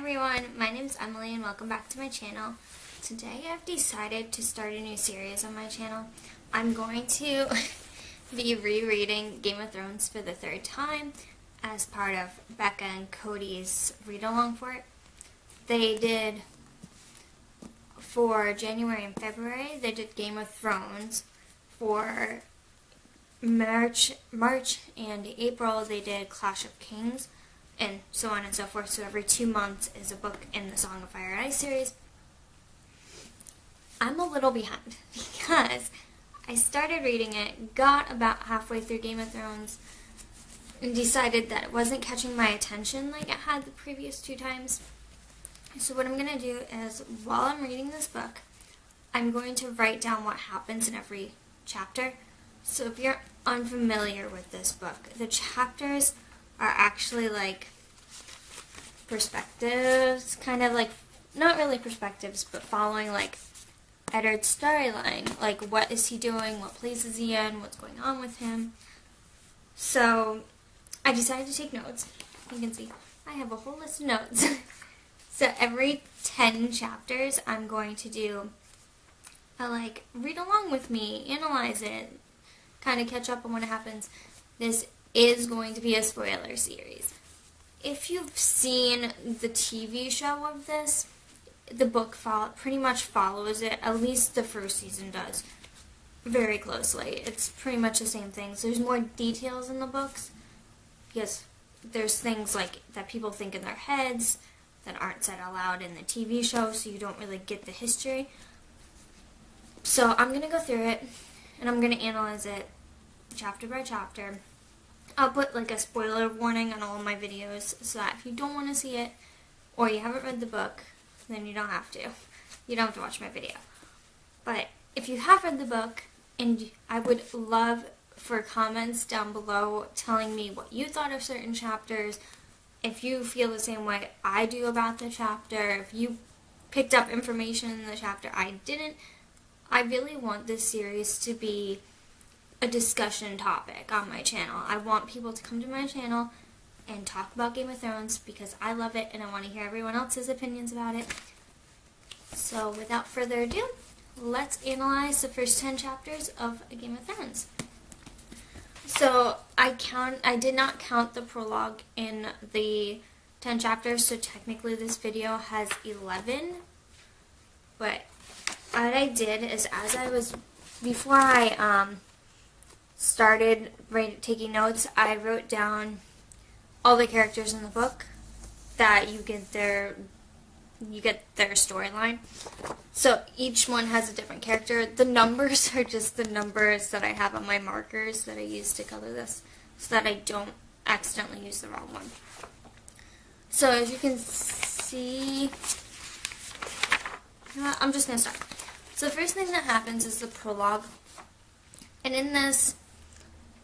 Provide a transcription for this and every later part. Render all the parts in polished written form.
everyone, my name is Emily and welcome back to my channel. Today I've decided to start a new series on my channel. I'm going to be rereading Game of Thrones for the third time as part of Becca and Codie's read-along for it. They did, for January and February, they did Game of Thrones. For March and April, they did Clash of Kings, and so on and so forth. So every 2 months is a book in the Song of Fire and Ice series. I'm a little behind because I started reading it, got about halfway through Game of Thrones, and decided that it wasn't catching my attention like it had the previous 2 times. So what I'm going to do is, while I'm reading this book, I'm going to write down what happens in every chapter. So if you're unfamiliar with this book, the chapters are actually like perspectives, kind of like, not really perspectives, but following like Eddard's storyline, like what is he doing, what place is he in, what's going on with him. So I decided to take notes. You can see I have a whole list of notes. So every 10 chapters I'm going to do a like read along with me, analyze it, kind of catch up on what happens. This is going to be a spoiler series. If you've seen the TV show of this, the book pretty much follows it, at least the first season does, very closely. It's pretty much the same things. There's more details in the books, because there's things like that people think in their heads that aren't said out loud in the TV show, so you don't really get the history. So I'm going to go through it, and I'm going to analyze it chapter by chapter. I'll put like a spoiler warning on all of my videos so that if you don't want to see it or you haven't read the book, then you don't have to. You don't have to watch my video. But if you have read the book, and I would love for comments down below telling me what you thought of certain chapters, if you feel the same way I do about the chapter, if you picked up information in the chapter I didn't. I really want this series to be a discussion topic on my channel. I want people to come to my channel and talk about Game of Thrones because I love it and I want to hear everyone else's opinions about it. So without further ado, let's analyze the first 10 chapters of Game of Thrones. So I did not count the prologue in the 10 chapters, so technically this video has 11. But what I did is, before I started taking notes, I wrote down all the characters in the book that you get their storyline. So each one has a different character. The numbers are just the numbers that I have on my markers that I use to color this, so that I don't accidentally use the wrong one. So as you can see, I'm just going to start. So the first thing that happens is the prologue. And in this,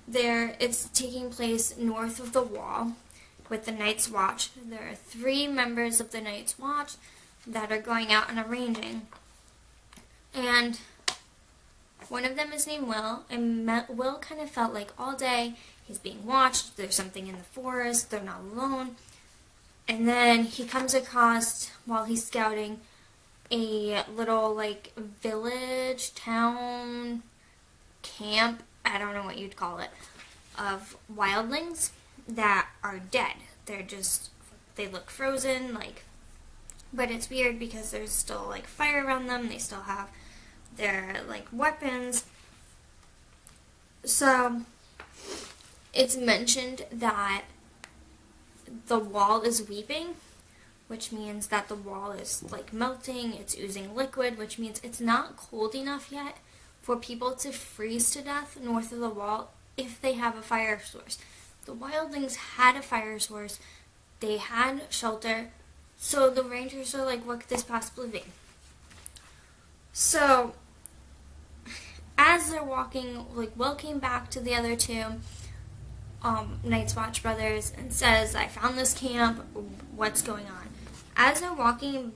it's taking place north of the Wall with the Night's Watch. There are 3 members of the Night's Watch that are going out and arranging. And one of them is named Will, and Will kind of felt like all day he's being watched, there's something in the forest, they're not alone. And then he comes across, while he's scouting, a little like village, town, camp, I don't know what you'd call it, of wildlings that are dead. They look frozen, like, but it's weird because there's still like fire around them, they still have their like weapons. So it's mentioned that the wall is weeping, which means that the wall is like melting, it's oozing liquid, which means it's not cold enough yet for people to freeze to death north of the wall if they have a fire source. The wildlings had a fire source, they had shelter, so the rangers are like, what could this possibly be? So as they're walking, like, Will came back to the other 2 Night's Watch brothers and says, I found this camp, what's going on? As they're walking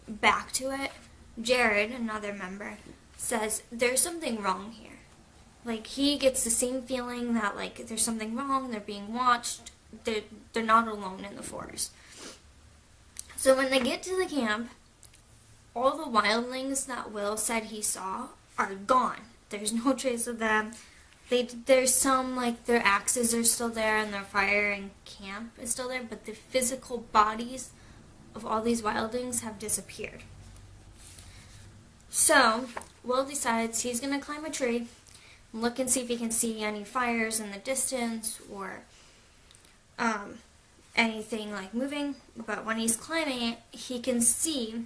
back to it, Jared, another member, says, there's something wrong here. Like, he gets the same feeling that, like, there's something wrong, they're being watched, they're not alone in the forest. So when they get to the camp, all the wildlings that Will said he saw are gone. There's no trace of them. There's some, like, their axes are still there and their fire and camp is still there, but the physical bodies of all these wildlings have disappeared. So, Will decides he's going to climb a tree and look and see if he can see any fires in the distance or anything, like, moving. But when he's climbing it, he can see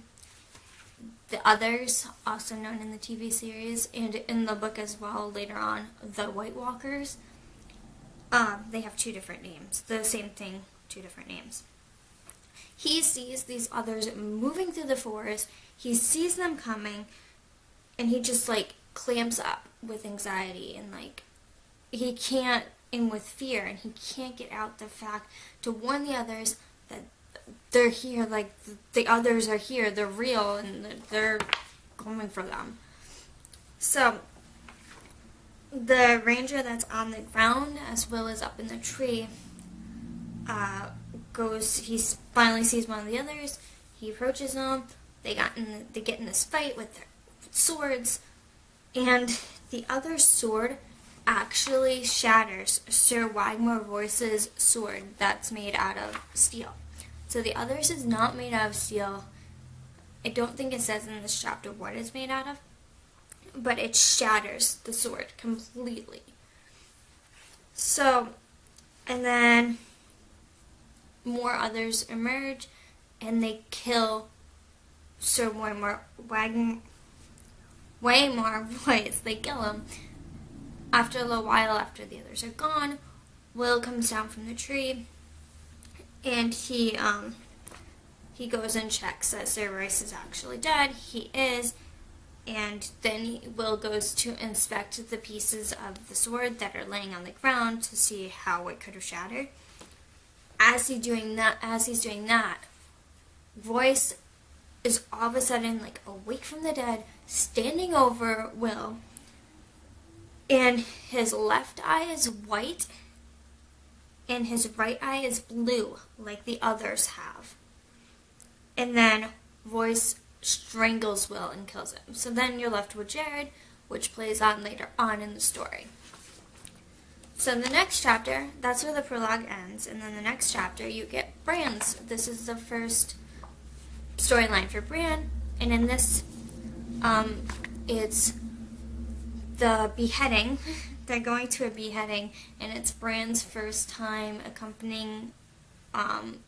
the others, also known in the TV series and in the book as well later on, the White Walkers. They have two different names. The same thing, two different names. He sees these others moving through the forest. He sees them coming, and he just, like, clamps up with anxiety, and, like, he can't, and with fear, and he can't get out the fact to warn the others that they're here, like, the others are here, they're real, and they're coming for them. So, the ranger that's on the ground, as Will is up in the tree, he finally sees one of the others, he approaches them, they get in this fight with their swords, and the other sword actually shatters Sir Wagmore Royce's sword that's made out of steel. So the others is not made out of steel. I don't think it says in this chapter what it's made out of, but it shatters the sword completely. So, and then more others emerge, and they kill Sir Waymore Royce. They kill him. After a little while, after the others are gone, Will comes down from the tree, and he goes and checks that Sir Royce is actually dead. He is, and then Will goes to inspect the pieces of the sword that are laying on the ground to see how it could have shattered. As he's doing that, Royce is all of a sudden, like, awake from the dead, standing over Will, and his left eye is white, and his right eye is blue, like the others have. And then Royce strangles Will and kills him. So then you're left with Jared, which plays on later on in the story. So in the next chapter, that's where the prologue ends, and then the next chapter you get Bran's. This is the first storyline for Bran, and in this, it's the beheading. They're going to a beheading, and it's Bran's first time accompanying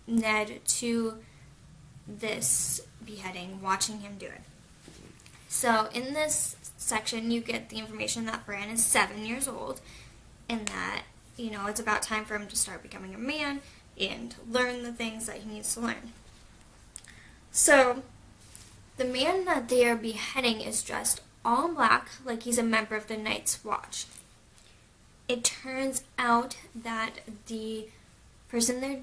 Ned to this beheading, watching him do it. So in this section, you get the information that Bran is 7 years old, and that, you know, it's about time for him to start becoming a man and learn the things that he needs to learn. So, the man that they are beheading is dressed all in black, like he's a member of the Night's Watch. It turns out that the person they're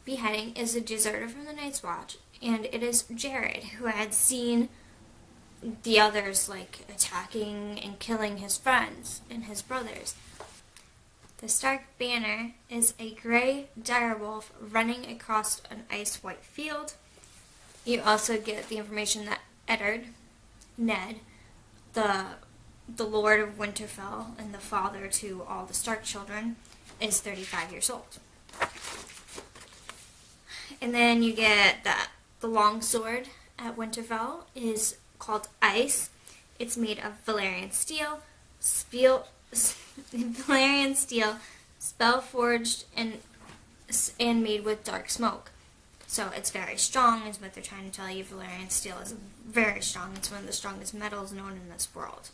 beheading is a deserter from the Night's Watch, and it is Jared, who had seen the others, like, attacking and killing his friends and his brothers. The Stark banner is a gray direwolf running across an ice-white field. You also get the information that Eddard, Ned, the Lord of Winterfell and the father to all the Stark children, is 35 years old. And then you get that the longsword at Winterfell is called Ice. It's made of Valyrian steel, spell forged and made with dark smoke. So it's very strong, is what they're trying to tell you. Valyrian steel is very strong. It's one of the strongest metals known in this world.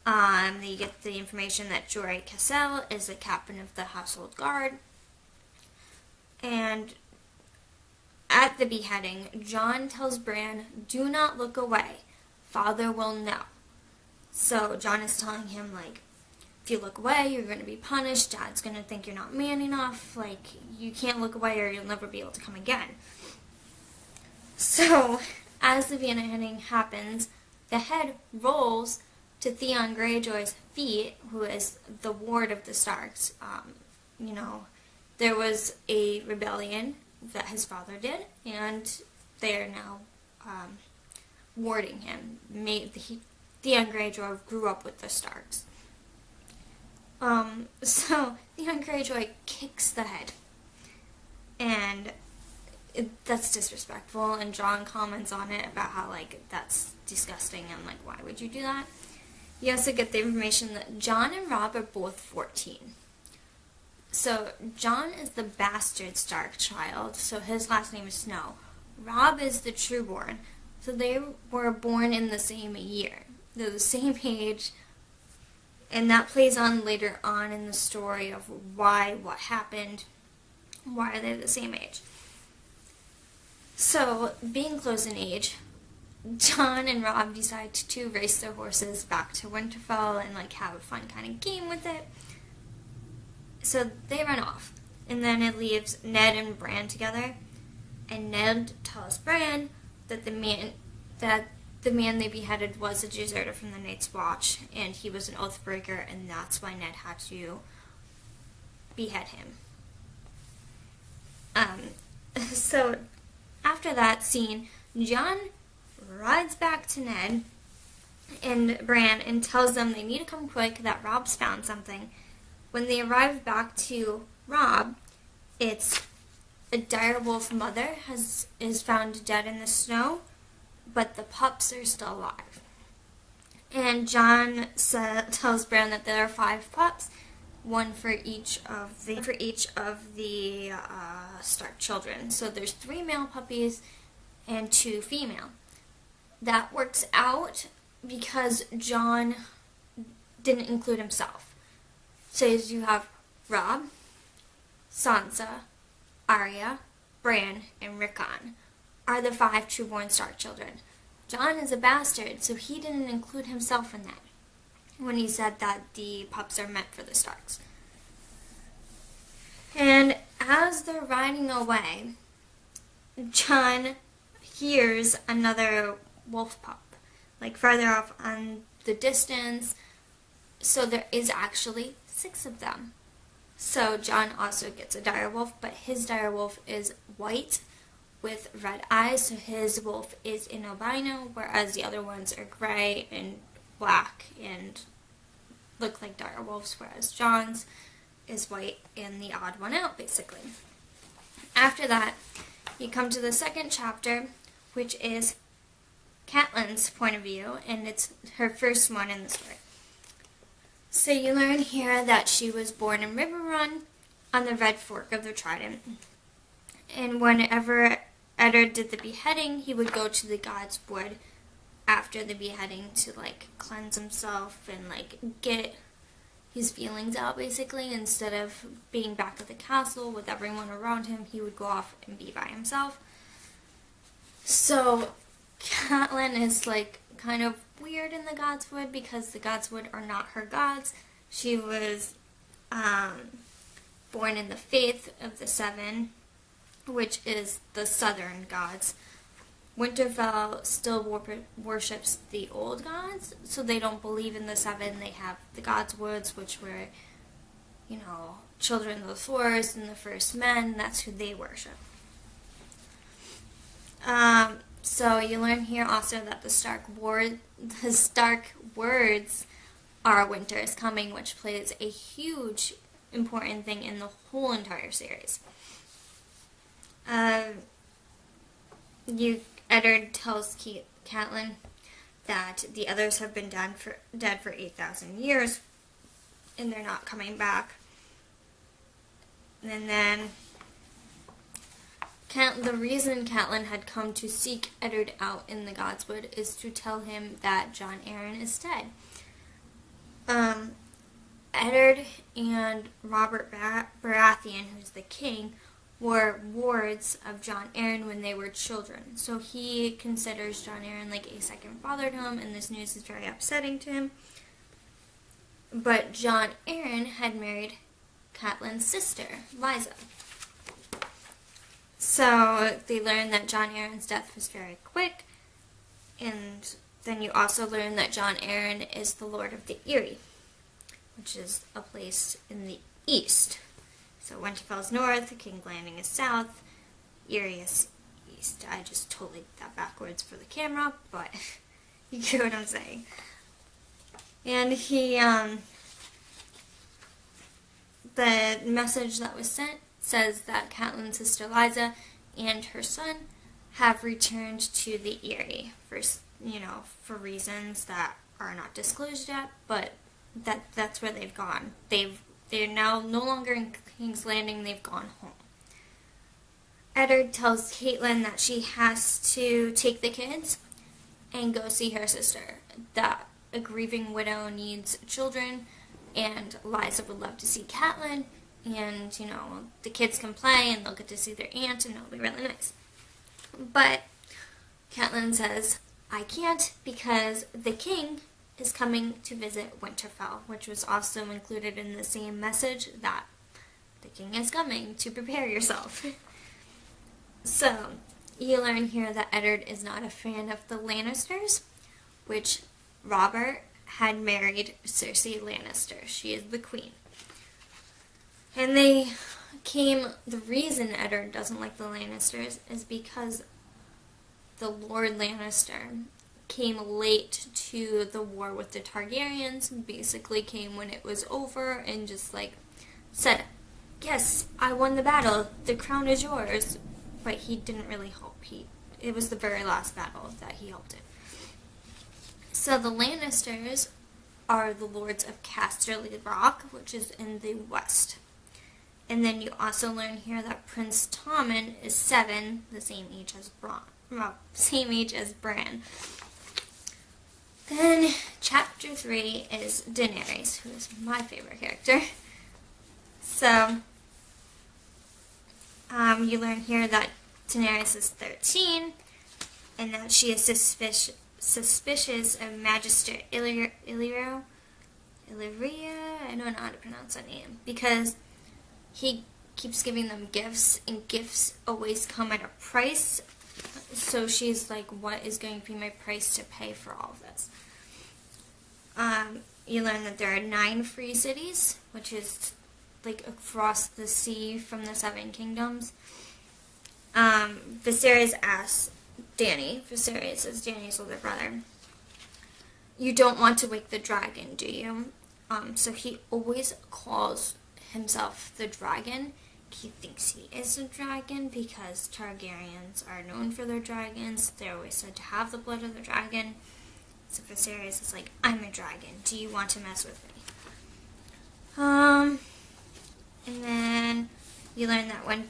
You get the information that Jorah Cassel is the captain of the household guard. And at the beheading, Jon tells Bran, "Do not look away. Father will know." So Jon is telling him, like, if you look away, you're going to be punished. Dad's going to think you're not man enough. Like, you can't look away or you'll never be able to come again. So, as the beheading happens, the head rolls to Theon Greyjoy's feet, who is the ward of the Starks. There was a rebellion that his father did, and they are now warding him. Theon Greyjoy grew up with the Starks. So Theon Greyjoy kicks the head, and that's disrespectful, and Jon comments on it about how, like, that's disgusting, and, like, why would you do that? You also get the information that Jon and Robb are both 14. So Jon is the bastard Stark child, so his last name is Snow. Robb is the trueborn, so they were born in the same year. They're the same age, and that plays on later on in the story of what happened, why are they the same age. So, being close in age, Jon and Robb decide to race their horses back to Winterfell and, like, have a fun kind of game with it. So they run off, and then it leaves Ned and Bran together, and Ned tells Bran that the man they beheaded was a deserter from the Night's Watch, and he was an oathbreaker, and that's why Ned had to behead him. So after that scene, Jon rides back to Ned and Bran and tells them they need to come quick, that Robb's found something. When they arrive back to Robb, it's a direwolf mother is found dead in the snow, but the pups are still alive. And Jon tells Bran that there are 5 pups, one for each of the Stark children. So there's 3 male puppies and 2 female. That works out because Jon didn't include himself. So you have Robb, Sansa, Arya, Bran, and Rickon are the 5 trueborn Stark children. Jon is a bastard, so he didn't include himself in that when he said that the pups are meant for the Starks. And as they're riding away, Jon hears another wolf pup, like farther off on the distance. So there is actually 6 of them. So Jon also gets a direwolf, but his direwolf is white with red eyes, so his wolf is an albino, whereas the other ones are gray and black and look like direwolves, whereas Jon's is white and the odd one out, basically. After that, you come to the second chapter, which is Catelyn's point of view, and it's her first one in the story. So you learn here that she was born in Riverrun on the Red Fork of the Trident. And whenever Eddard did the beheading, he would go to the God's Wood after the beheading to, like, cleanse himself and, like, get his feelings out, basically. Instead of being back at the castle with everyone around him, he would go off and be by himself. So Catelyn is, like, kind of weird in the Godswood because the Godswood are not her gods. She was born in the faith of the 7, which is the southern gods. Winterfell still worships the old gods, so they don't believe in the 7. They have the Godswoods, which were, children of the forest and the first men. That's who they worship. So you learn here also that the Stark words are winter is coming, which plays a huge important thing in the whole entire series. Eddard tells Catelyn that the others have been dead for 8,000 years, and they're not coming back. And then the reason Catelyn had come to seek Eddard out in the Godswood is to tell him that Jon Arryn is dead. Eddard and Robert Baratheon, who's the king, were wards of Jon Arryn when they were children. So he considers Jon Arryn like a second father to him, and this news is very upsetting to him. But Jon Arryn had married Catelyn's sister, Lysa. So they learn that Jon Arryn's death was very quick, and then you also learn that Jon Arryn is the Lord of the Eyrie, which is a place in the east. So Winterfell's north, King's Landing is south, Eyrie is priest. I just totally did that backwards for the camera, but you get what I'm saying. And he, the message that was sent says that Catelyn's sister Liza and her son have returned to the Eyrie for reasons that are not disclosed yet, but that's where they've gone. They're now no longer in King's Landing, they've gone home. Eddard tells Catelyn that she has to take the kids and go see her sister, that a grieving widow needs children, and Liza would love to see Catelyn, and, the kids can play, and they'll get to see their aunt, and it'll be really nice. But Catelyn says, I can't, because the king is coming to visit Winterfell, which was also included in the same message, that the king is coming, to prepare yourself. So, you learn here that Eddard is not a fan of the Lannisters, which Robert had married Cersei Lannister. She is the queen. And the reason Eddard doesn't like the Lannisters is because the Lord Lannister came late to the war with the Targaryens, basically came when it was over and just said, yes, I won the battle, the crown is yours, but he didn't really help. It was the very last battle that he helped in. So the Lannisters are the lords of Casterly Rock, which is in the west. And then you also learn here that Prince Tommen is 7, the same age as Bran. Then chapter 3 is Daenerys, who is my favorite character. So you learn here that Daenerys is 13, and that she is suspicious of Magister Illyrio, I don't know how to pronounce that name, because he keeps giving them gifts, and gifts always come at a price. So she's like, what is going to be my price to pay for all of this? You learn that there are 9 free cities, which is across the sea from the 7 kingdoms. Viserys asks Viserys is Dany's older brother, you don't want to wake the dragon, do you? So he always calls himself the dragon. He thinks he is a dragon because Targaryens are known for their dragons. They're always said to have the blood of the dragon. So Viserys is like, I'm a dragon. Do you want to mess with me? And then you learn that when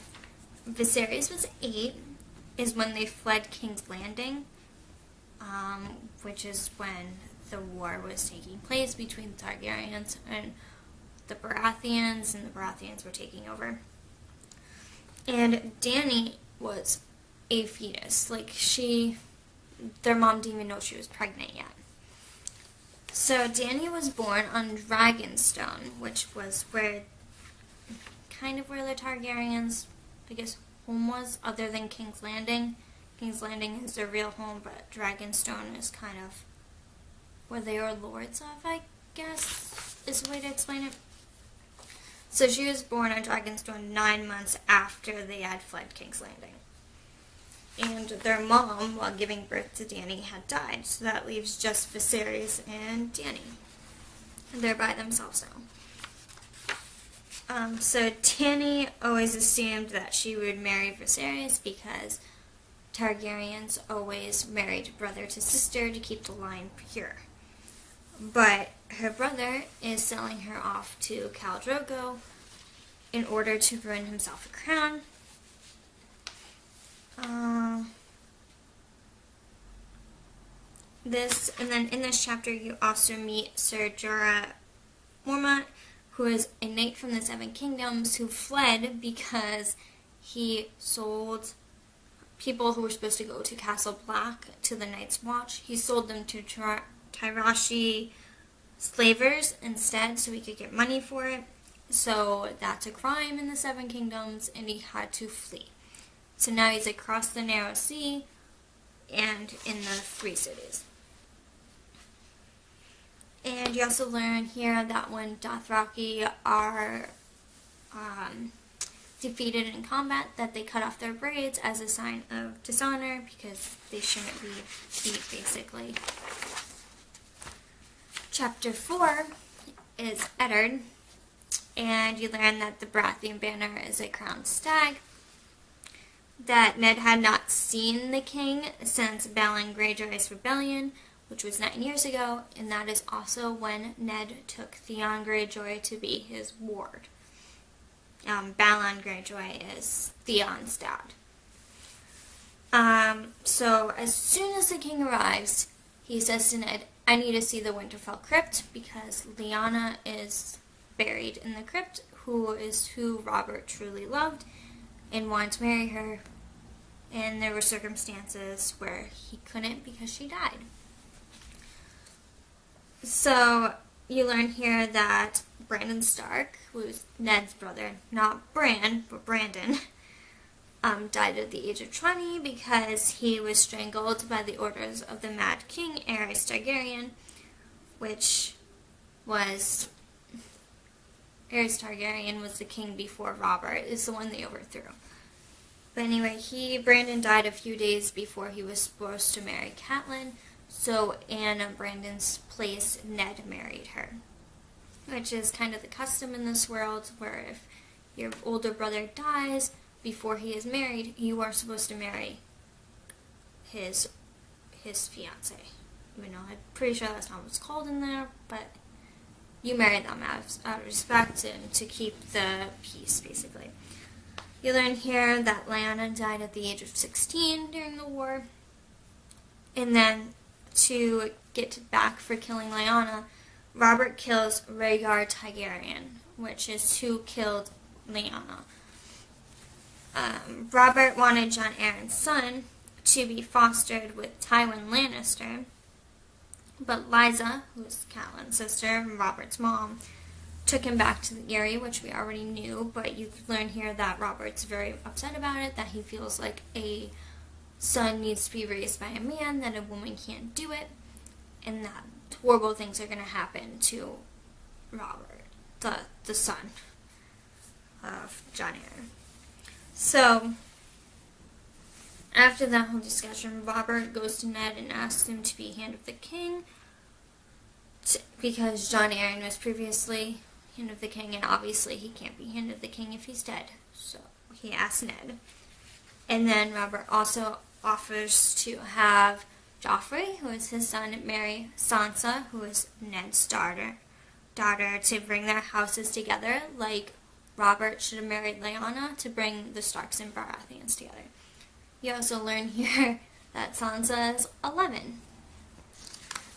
Viserys was 8 is when they fled King's Landing, which is when the war was taking place between the Targaryens and the Baratheons, and the Baratheons were taking over. And Dany was a fetus. Their mom didn't even know she was pregnant yet. So Dany was born on Dragonstone, which was where the Targaryens, home was, other than King's Landing. King's Landing is their real home, but Dragonstone is kind of where they are lords of, I guess, is the way to explain it. So she was born on Dragonstone 9 months after they had fled King's Landing. And their mom, while giving birth to Dany, had died. So that leaves just Viserys and Dany. They're by themselves now. So Dany always assumed that she would marry Viserys because Targaryens always married brother to sister to keep the line pure. But her brother is selling her off to Khal Drogo in order to ruin himself a crown. And then in this chapter you also meet Ser Jorah Mormont, who is a knight from the 7 Kingdoms who fled because he sold people who were supposed to go to Castle Black to the Night's Watch. He sold them to Tyrashi slavers instead so he could get money for it. So that's a crime in the 7 Kingdoms, and he had to flee. So now he's across the Narrow Sea and in the Free Cities. And you also learn here that when Dothraki are defeated in combat, that they cut off their braids as a sign of dishonor because they shouldn't be beat, basically. Chapter 4 is Eddard, and you learn that the Baratheon banner is a crowned stag, that Ned had not seen the king since Balon Greyjoy's rebellion, which was 9 years ago, and that is also when Ned took Theon Greyjoy to be his ward. Balon Greyjoy is Theon's dad. So as soon as the king arrives, he says to Ned, I need to see the Winterfell crypt because Lyanna is buried in the crypt, who Robert truly loved and wanted to marry her, and there were circumstances where he couldn't because she died. So you learn here that Brandon Stark, who is Ned's brother, not Bran, but Brandon, died at the age of 20 because he was strangled by the orders of the Mad King, Aerys Targaryen, which was... Aerys Targaryen was the king before Robert, is the one they overthrew. But anyway, Brandon died a few days before he was supposed to marry Catelyn, so in Brandon's place, Ned married her. Which is kind of the custom in this world, where if your older brother dies before he is married, you are supposed to marry his fiancée. Even though I'm pretty sure that's not what's called in there, but you marry them out of respect and to keep the peace, basically. You learn here that Lyanna died at the age of 16 during the war. And then, to get back for killing Lyanna, Robert kills Rhaegar Targaryen, which is who killed Lyanna. Robert wanted Jon Arryn's son to be fostered with Tywin Lannister, but Lysa, who is Catelyn's sister and Robert's mom, took him back to the Eyrie, which we already knew, but you learn here that Robert's very upset about it, that he feels like a son needs to be raised by a man, that a woman can't do it, and that horrible things are going to happen to Robert, the son of Jon Arryn. So, after that whole discussion, Robert goes to Ned and asks him to be Hand of the King, because Jon Arryn was previously Hand of the King, and obviously he can't be Hand of the King if he's dead. So he asks Ned. And then Robert also offers to have Joffrey, who is his son, marry Sansa, who is Ned's daughter, to bring their houses together, like Robert should have married Lyanna to bring the Starks and Baratheons together. You also learn here that Sansa is 11.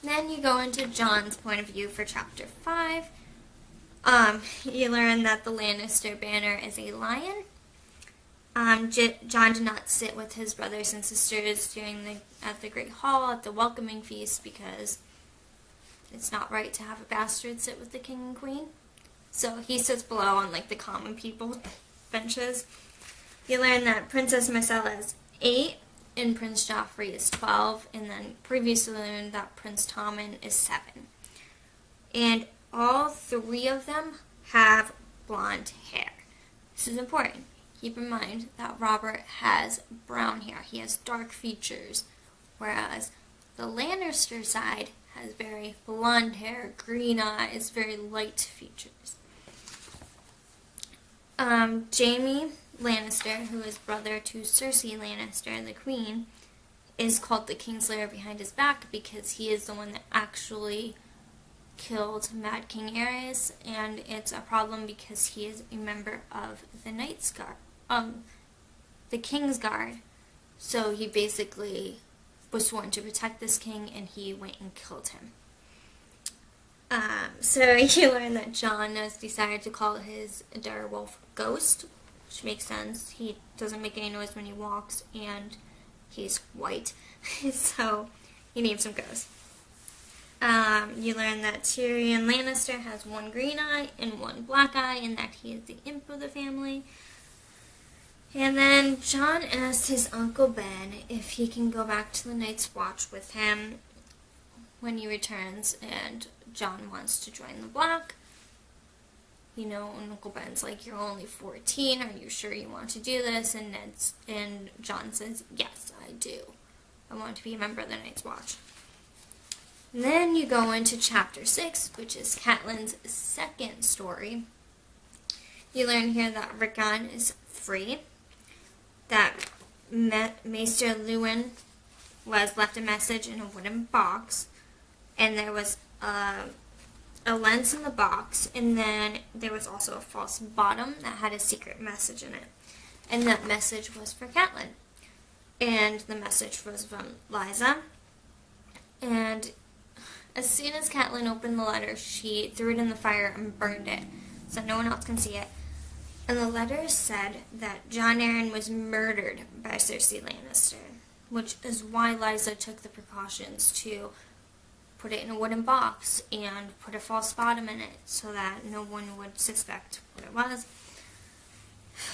Then you go into Jon's point of view for Chapter 5. You learn that the Lannister banner is a lion. Jon did not sit with his brothers and sisters at the Great Hall at the welcoming feast because it's not right to have a bastard sit with the king and queen. So he sits below on the common people benches. You learn that Princess Myrcella is 8 and Prince Joffrey is 12, and then previously learned that Prince Tommen is 7. And all 3 of them have blonde hair. This is important. Keep in mind that Robert has brown hair. He has dark features, whereas the Lannister side has very blonde hair, green eyes, very light features. Jaime Lannister, who is brother to Cersei Lannister, the queen, is called the Kingslayer behind his back because he is the one that actually killed Mad King Aerys, and it's a problem because he is a member of the Knight's Guard, the King's Guard. So he basically was sworn to protect this king, and he went and killed him. So you learn that Jon has decided to call his direwolf Ghost, which makes sense. He doesn't make any noise when he walks, and he's white, so he names him Ghost. You learn that Tyrion Lannister has 1 green eye and 1 black eye, and that he is the imp of the family. And then Jon asks his Uncle Ben if he can go back to the Night's Watch with him when he returns, and Jon wants to join the Black. and Uncle Ben's like, you're only 14, are you sure you want to do this? And John says, yes, I do. I want to be a member of the Night's Watch. And then you go into chapter 6, which is Catelyn's second story. You learn here that Rickon is free, that Maester Luwin was left a message in a wooden box, and there was a lens in the box, and then there was also a false bottom that had a secret message in it. And that message was for Catelyn. And the message was from Liza. And as soon as Catelyn opened the letter, she threw it in the fire and burned it, so no one else can see it. And the letter said that Jon Arryn was murdered by Cersei Lannister, which is why Liza took the precautions to put it in a wooden box and put a false bottom in it so that no one would suspect what it was.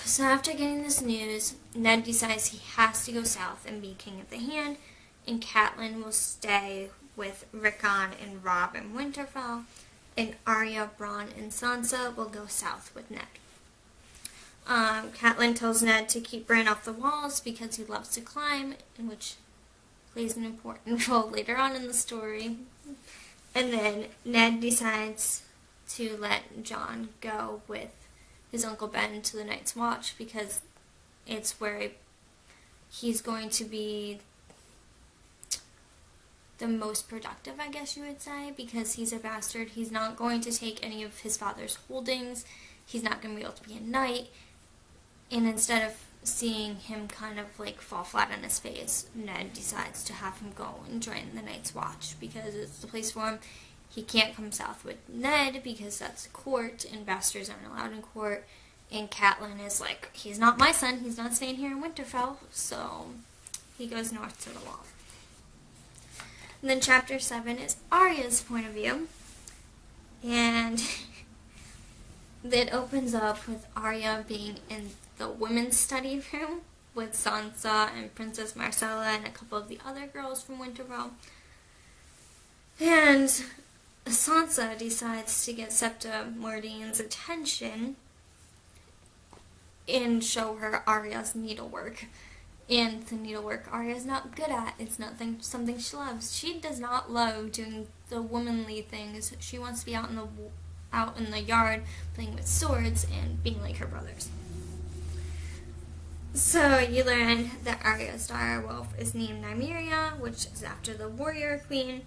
So after getting this news, Ned decides he has to go south and be King of the Hand, and Catelyn will stay with Rickon and Robb in Winterfell, and Arya, Bronn, and Sansa will go south with Ned. Catelyn tells Ned to keep Bran off the walls because he loves to climb, in which plays an important role later on in the story. And then Ned decides to let Jon go with his Uncle Ben to the Night's Watch because it's where he's going to be the most productive, I guess you would say, because he's a bastard. He's not going to take any of his father's holdings. He's not going to be able to be a knight. And instead of seeing him kind of like fall flat on his face, Ned decides to have him go and join the Night's Watch because it's the place for him. He can't come south with Ned because that's court and bastards aren't allowed in court. And Catelyn is like, he's not my son, he's not staying here in Winterfell, so he goes north to the wall. And then chapter 7 is Arya's point of view, and it opens up with Arya being in the women's study room with Sansa and Princess Marcella and a couple of the other girls from Winterfell. And Sansa decides to get Septa Mordane's attention and show her Arya's needlework. And the needlework Arya's not good at. It's not something she loves. She does not love doing the womanly things. She wants to be out in the yard playing with swords and being like her brothers. So you learn that Arya's direwolf is named Nymeria, which is after the warrior queen.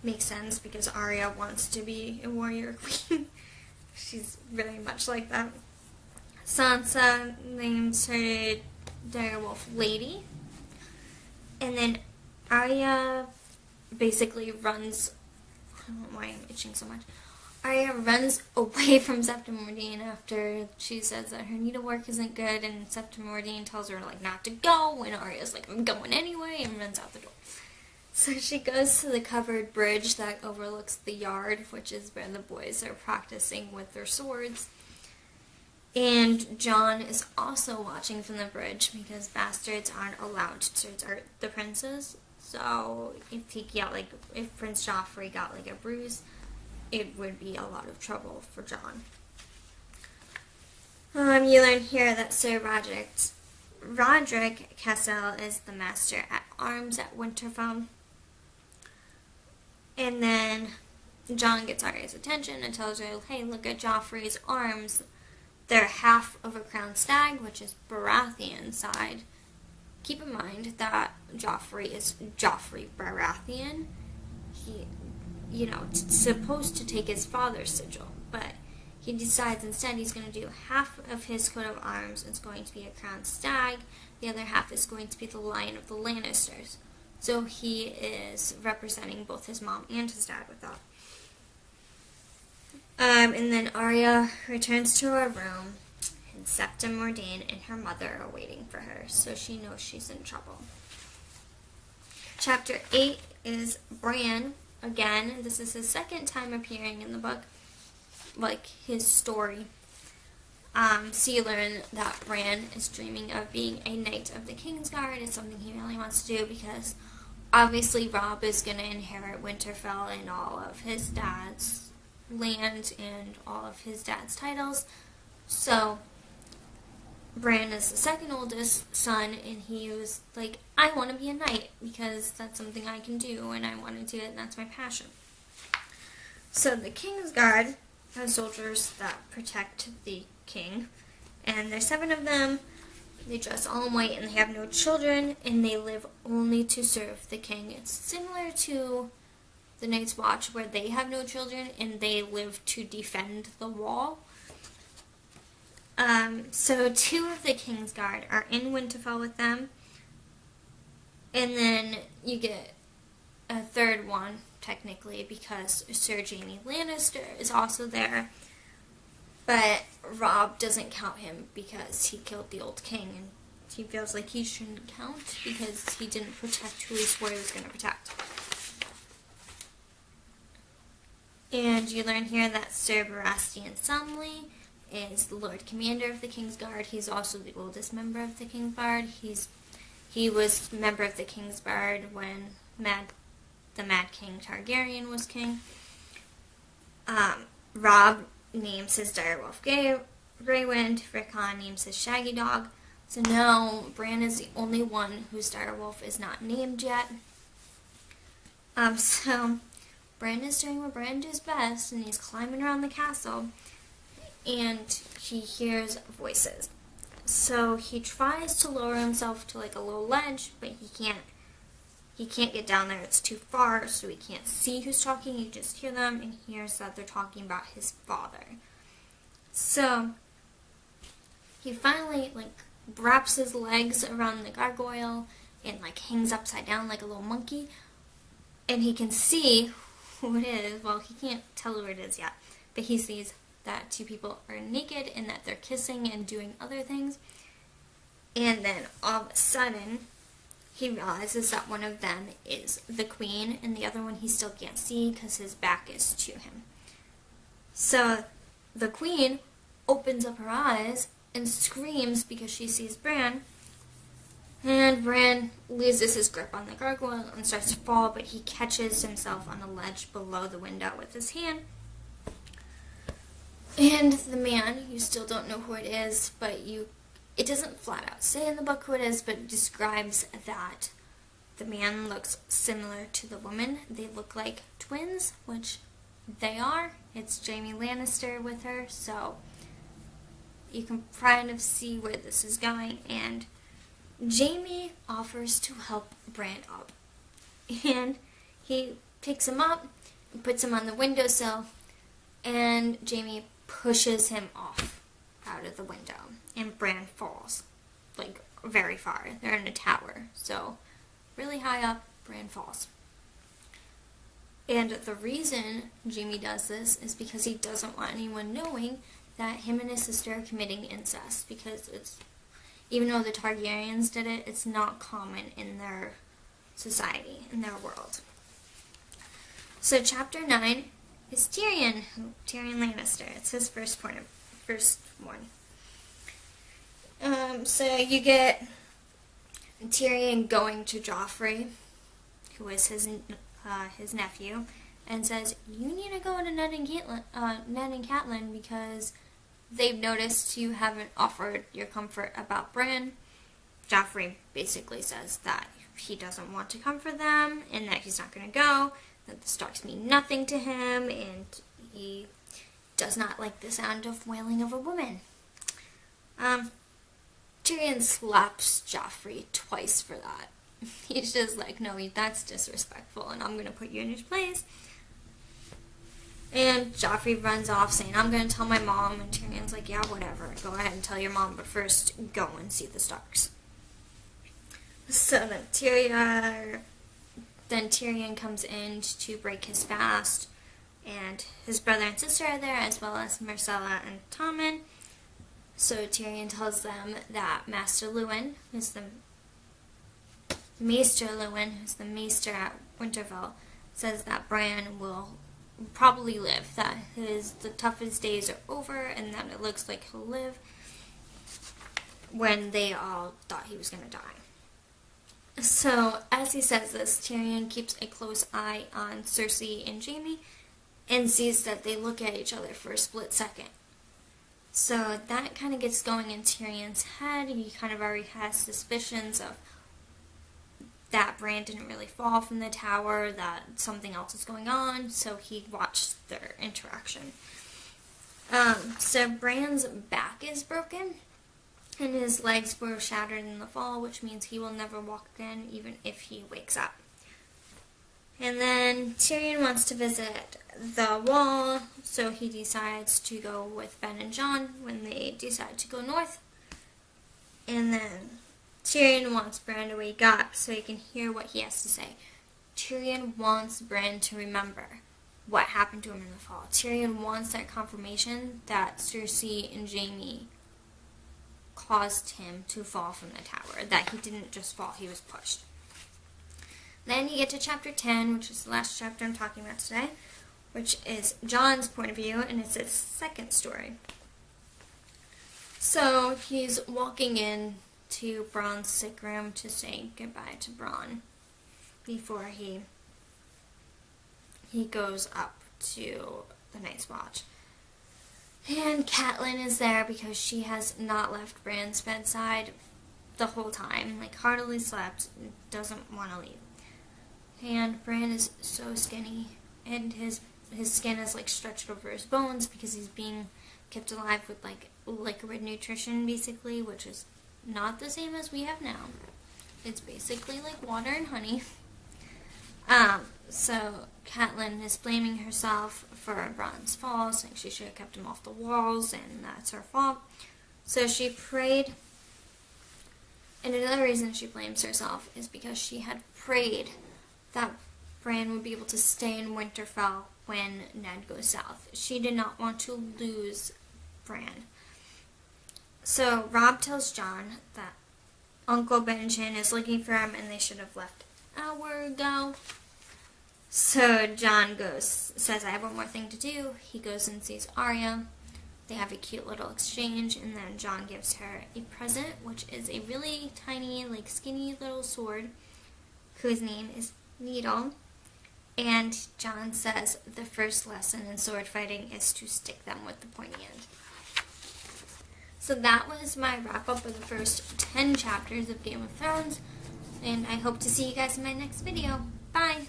Makes sense because Arya wants to be a warrior queen. She's very much like that. Sansa names her direwolf Lady. And then Arya basically runs... I don't know why I'm itching so much. Arya runs away from Septa Mordane after she says that her needlework isn't good, and Septa Mordane tells her like not to go, and Arya's like, I'm going anyway, and runs out the door. So she goes to the covered bridge that overlooks the yard, which is where the boys are practicing with their swords. And Jon is also watching from the bridge because bastards aren't allowed to desert the princes. So if Prince Joffrey got like a bruise, it would be a lot of trouble for Jon. You learn here that Sir Roderick Cassel is the master at arms at Winterfell. And then Jon gets Arya's attention and tells her, hey, look at Joffrey's arms. They're half of a crowned stag, which is Baratheon side. Keep in mind that Joffrey is Joffrey Baratheon. He, supposed to take his father's sigil, but he decides instead he's going to do half of his coat of arms is going to be a crowned stag, the other half is going to be the Lion of the Lannisters. So he is representing both his mom and his dad with that. And then Arya returns to her room, and Septa Mordane and her mother are waiting for her, so she knows she's in trouble. Chapter 8 is Bran. Again, this is his second time appearing in the book, like his story. So you learn that Bran is dreaming of being a Knight of the Kingsguard. It's something he really wants to do because obviously Robb is going to inherit Winterfell and all of his dad's land and all of his dad's titles. So Bran is the second oldest son, and he was like, I want to be a knight because that's something I can do, and I want to do it, and that's my passion. So the King's Guard has soldiers that protect the king, and there's 7 of them. They dress all in white, and they have no children, and they live only to serve the king. It's similar to the Night's Watch, where they have no children, and they live to defend the wall. So 2 of the King's Guard are in Winterfell with them, and then you get a third one, technically, because Sir Jaime Lannister is also there, but Robb doesn't count him because he killed the old king, and he feels like he shouldn't count because he didn't protect who he swore he was going to protect. And you learn here that Sir Baratheon Samwell is the Lord Commander of the King's Guard. He's also the oldest member of the King's Guard. He was member of the King's Guard when the Mad King Targaryen was king. Robb names his direwolf Greywind. Rickon names his shaggy dog. So now Bran is the only one whose direwolf is not named yet. So Bran is doing what Bran does best, and he's climbing around the castle, and he hears voices. So he tries to lower himself to like a low ledge, but he can't. He can't get down there. It's too far, so he can't see who's talking. He just hears them and hears that they're talking about his father. So he finally wraps his legs around the gargoyle and hangs upside down like a little monkey, and he can see who it is. Well, he can't tell who it is yet, but he sees that 2 people are naked and that they're kissing and doing other things. And then all of a sudden, he realizes that one of them is the queen, and the other one he still can't see because his back is to him. So the queen opens up her eyes and screams because she sees Bran, and Bran loses his grip on the gargoyle and starts to fall, but he catches himself on a ledge below the window with his hand. And the man, you still don't know who it is, but it doesn't flat out say in the book who it is, but it describes that the man looks similar to the woman. They look like twins, which they are. It's Jaime Lannister with her, so you can kind of see where this is going. And Jaime offers to help Bran up. And he picks him up and puts him on the windowsill, and Jaime pushes him off out of the window, and Bran falls, very far. They're in a tower, so really high up, Bran falls. And the reason Jaime does this is because he doesn't want anyone knowing that him and his sister are committing incest, because even though the Targaryens did it, it's not common in their society, in their world. So chapter 9 is Tyrion Lannister. It's his first one. So you get Tyrion going to Joffrey, who is his nephew, and says, "You need to go to Ned and Catelyn because they've noticed you haven't offered your comfort about Bran." Joffrey basically says that he doesn't want to comfort them and that he's not going to go, that the Starks mean nothing to him, and he does not like the sound of wailing of a woman. Tyrion slaps Joffrey twice for that. He's just like, no, that's disrespectful, and I'm going to put you in your place. And Joffrey runs off saying, I'm going to tell my mom, and Tyrion's like, yeah, whatever, go ahead and tell your mom, but first go and see the Starks. So then Tyrion comes in to break his fast, and his brother and sister are there, as well as Myrcella and Tommen. So Tyrion tells them that Maester Luwin, who's the Maester at Winterfell, says that Bran will probably live, that the toughest days are over, and that it looks like he'll live, when they all thought he was going to die. So, as he says this, Tyrion keeps a close eye on Cersei and Jaime, and sees that they look at each other for a split second. So that kind of gets going in Tyrion's head. He kind of already has suspicions of that Bran didn't really fall from the tower, that something else is going on, so he watched their interaction. So Bran's back is broken, and his legs were shattered in the fall, which means he will never walk again, even if he wakes up. And then Tyrion wants to visit the wall, so he decides to go with Ben and Jon when they decide to go north. And then Tyrion wants Bran to wake up so he can hear what he has to say. Tyrion wants Bran to remember what happened to him in the fall. Tyrion wants that confirmation that Cersei and Jaime caused him to fall from the tower, that he didn't just fall, he was pushed. Then you get to chapter 10, which is the last chapter I'm talking about today, which is Jon's point of view, and it's his second story. So he's walking in to Bronn's sick room to say goodbye to Bronn before he goes up to the Night's Watch. And Catelyn is there because she has not left Bran's bedside the whole time, like hardly slept, doesn't want to leave. And Bran is so skinny, and his skin is like stretched over his bones because he's being kept alive with like liquid nutrition basically, which is not the same as we have now. It's basically like water and honey. So Catelyn is blaming herself for Bronn's fall, saying she should have kept him off the walls, and that's her fault. So she prayed, and another reason she blames herself is because she had prayed that Bran would be able to stay in Winterfell when Ned goes south. She did not want to lose Bran. So Robb tells Jon that Uncle Benjen is looking for him and they should have left an hour ago. So Jon says, I have one more thing to do. He goes and sees Arya. They have a cute little exchange, and then Jon gives her a present, which is a really tiny, like skinny little sword, whose name is Needle. And Jon says the first lesson in sword fighting is to stick them with the pointy end. So that was my wrap-up of the first 10 chapters of Game of Thrones, and I hope to see you guys in my next video. Bye!